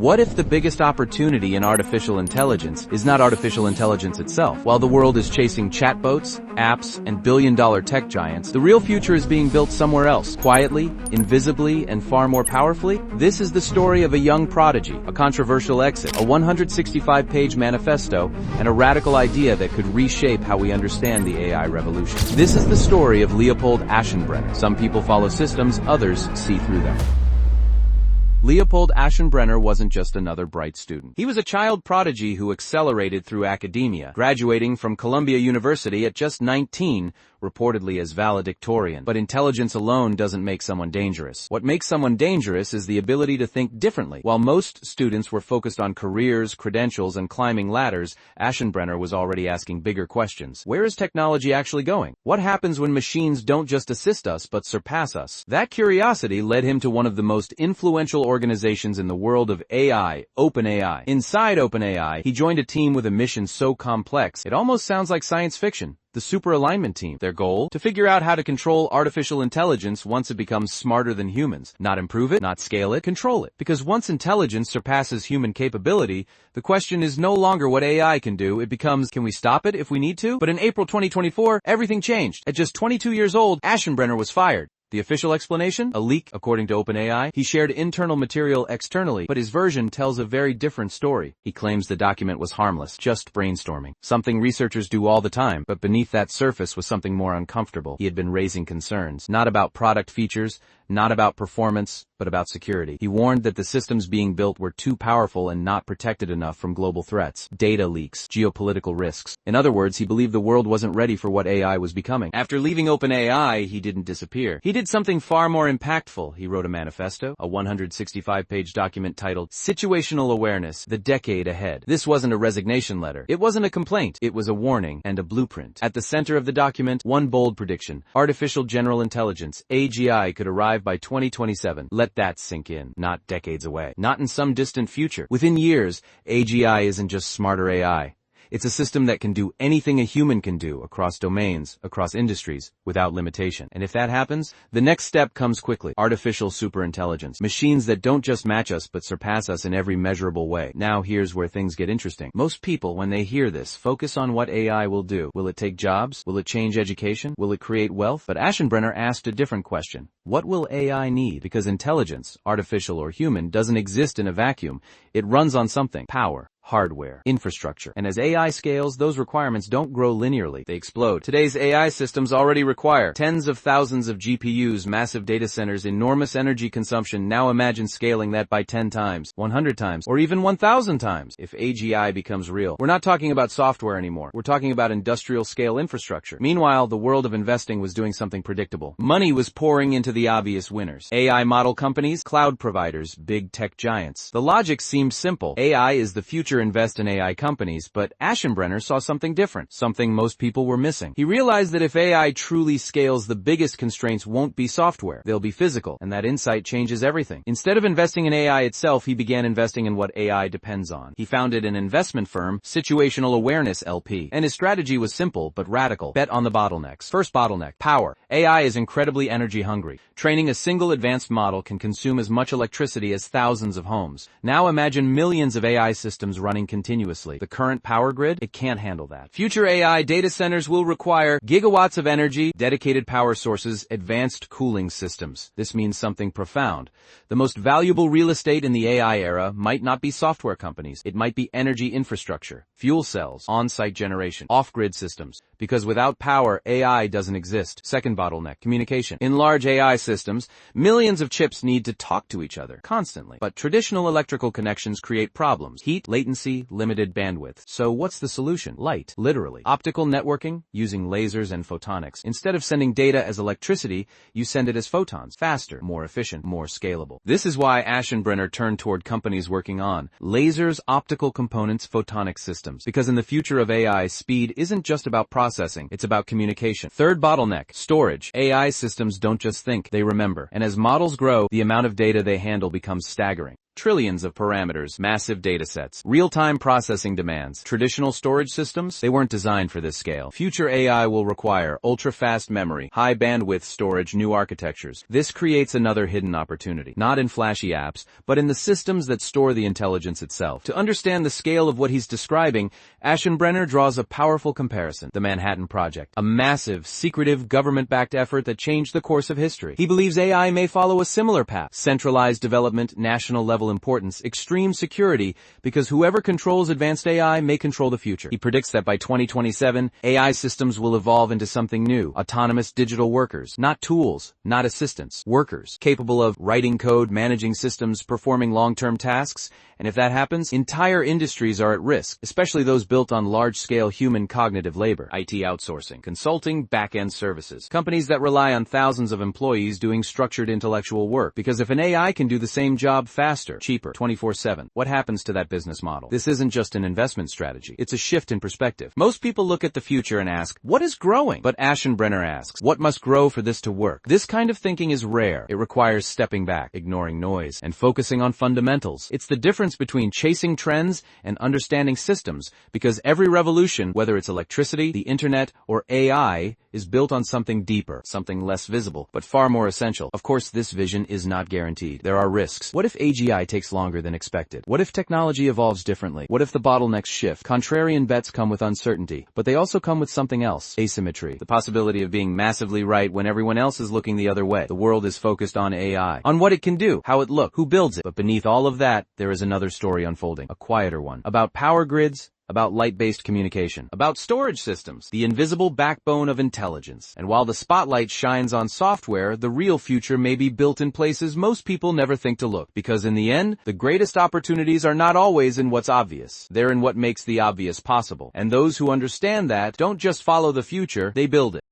What if the biggest opportunity in artificial intelligence is not artificial intelligence itself? While the world is chasing chatbots, apps, and billion-dollar tech giants, the real future is being built somewhere else. Quietly, invisibly, and far more powerfully. This is the story of a young prodigy, a controversial exit, a 165-page manifesto, and a radical idea that could reshape how we understand the AI revolution. This is the story of Leopold Aschenbrenner. Some people follow systems, others see through them. Leopold Aschenbrenner wasn't just another bright student. He was a child prodigy who accelerated through academia, graduating from Columbia University at just 19, reportedly as valedictorian. But intelligence alone doesn't make someone dangerous. What makes someone dangerous is the ability to think differently. While most students were focused on careers, credentials, and climbing ladders, Aschenbrenner was already asking bigger questions. Where is technology actually going? What happens when machines don't just assist us but surpass us? That curiosity led him to one of the most influential organizations in the world of AI, OpenAI. Inside OpenAI, he joined a team with a mission so complex, it almost sounds like science fiction. The Superalignment team. Their goal? To figure out how to control artificial intelligence once it becomes smarter than humans. Not improve it, not scale it, control it. Because once intelligence surpasses human capability, the question is no longer what AI can do, it becomes, can we stop it if we need to? But in April 2024, everything changed. At just 22 years old, Aschenbrenner was fired. The official explanation? A leak, according to OpenAI. He shared internal material externally, but his version tells a very different story. He claims the document was harmless, just brainstorming. Something researchers do all the time, but beneath that surface was something more uncomfortable. He had been raising concerns, not about product features, not about performance, but about security. He warned that the systems being built were too powerful and not protected enough from global threats, data leaks, geopolitical risks. In other words, he believed the world wasn't ready for what AI was becoming. After leaving OpenAI, he didn't disappear. He did something far more impactful. He wrote a manifesto, a 165-page document titled Situational Awareness, The Decade Ahead. This wasn't a resignation letter. It wasn't a complaint. It was a warning and a blueprint. At the center of the document, one bold prediction. Artificial general intelligence, AGI, could arrive by 2027. Let that sink in. Not decades away. Not in some distant future. Within years, AGI isn't just smarter AI. It's a system that can do anything a human can do across domains, across industries, without limitation. And if that happens, the next step comes quickly. Artificial superintelligence. Machines that don't just match us but surpass us in every measurable way. Now here's where things get interesting. Most people, when they hear this, focus on what AI will do. Will it take jobs? Will it change education? Will it create wealth? But Aschenbrenner asked a different question. What will AI need? Because intelligence, artificial or human, doesn't exist in a vacuum. It runs on something. Power. Hardware, infrastructure. And as AI scales, those requirements don't grow linearly. They explode. Today's AI systems already require tens of thousands of GPUs, massive data centers, enormous energy consumption. Now imagine scaling that by 10 times, 100 times, or even 1,000 times. If AGI becomes real, we're not talking about software anymore. We're talking about industrial scale infrastructure. Meanwhile, the world of investing was doing something predictable. Money was pouring into the obvious winners. AI model companies, cloud providers, big tech giants. The logic seemed simple. AI is the future. Invest in AI companies, but Aschenbrenner saw something different, something most people were missing. He realized that if AI truly scales, the biggest constraints won't be software, they'll be physical, and that insight changes everything. Instead of investing in AI itself, he began investing in what AI depends on. He founded an investment firm, Situational Awareness LP, and his strategy was simple but radical. Bet on the bottlenecks. First bottleneck, power. AI is incredibly energy hungry. Training a single advanced model can consume as much electricity as thousands of homes. Now imagine millions of AI systems running continuously. The current power grid, it can't handle that. Future AI data centers will require gigawatts of energy, dedicated power sources, advanced cooling systems. This means something profound. The most valuable real estate in the AI era might not be software companies. It might be energy infrastructure, fuel cells, on-site generation, off-grid systems. Because without power, AI doesn't exist. Second bottleneck, communication. In large AI systems, millions of chips need to talk to each other constantly. But traditional electrical connections create problems. Heat, latency, limited bandwidth. So what's the solution? Light, literally. Optical networking, using lasers and photonics. Instead of sending data as electricity, you send it as photons. Faster, more efficient, more scalable. This is why Aschenbrenner turned toward companies working on lasers, optical components, photonic systems. Because in the future of AI, speed isn't just about processing, it's about communication. Third bottleneck, storage. AI systems don't just think, they remember. And as models grow, the amount of data they handle becomes staggering. Trillions of parameters, massive datasets, real-time processing demands. Traditional storage systems, they weren't designed for this scale. Future AI will require ultra-fast memory, high-bandwidth storage, new architectures. This creates another hidden opportunity, not in flashy apps, but in the systems that store the intelligence itself. To understand the scale of what he's describing, Aschenbrenner draws a powerful comparison: the Manhattan Project, a massive, secretive, government-backed effort that changed the course of history. He believes AI may follow a similar path: centralized development, national-level importance, extreme security, because whoever controls advanced AI may control the future. He predicts that by 2027, AI systems will evolve into something new: autonomous digital workers, not tools, not assistants, workers, capable of writing code, managing systems, performing long-term tasks. And if that happens, entire industries are at risk, especially those built on large-scale human cognitive labor. IT outsourcing, consulting, back-end services. Companies that rely on thousands of employees doing structured intellectual work. Because if an AI can do the same job faster, cheaper, 24/7, what happens to that business model? This isn't just an investment strategy. It's a shift in perspective. Most people look at the future and ask, what is growing? But Aschenbrenner asks, what must grow for this to work? This kind of thinking is rare. It requires stepping back, ignoring noise, and focusing on fundamentals. It's the difference between chasing trends and understanding systems, because every revolution, whether it's electricity, the internet, or AI, is built on something deeper, something less visible, but far more essential. Of course, this vision is not guaranteed. There are risks. What if AGI takes longer than expected? What if technology evolves differently? What if the bottlenecks shift? Contrarian bets come with uncertainty, but they also come with something else: asymmetry. The possibility of being massively right when everyone else is looking the other way. The world is focused on AI, on what it can do, how it looks, who builds it. But beneath all of that, there is another story unfolding, a quieter one, about power grids, about light-based communication, about storage systems, the invisible backbone of intelligence. And while the spotlight shines on software, the real future may be built in places most people never think to look. Because in the end, the greatest opportunities are not always in what's obvious. They're in what makes the obvious possible. And those who understand that don't just follow the future, they build it.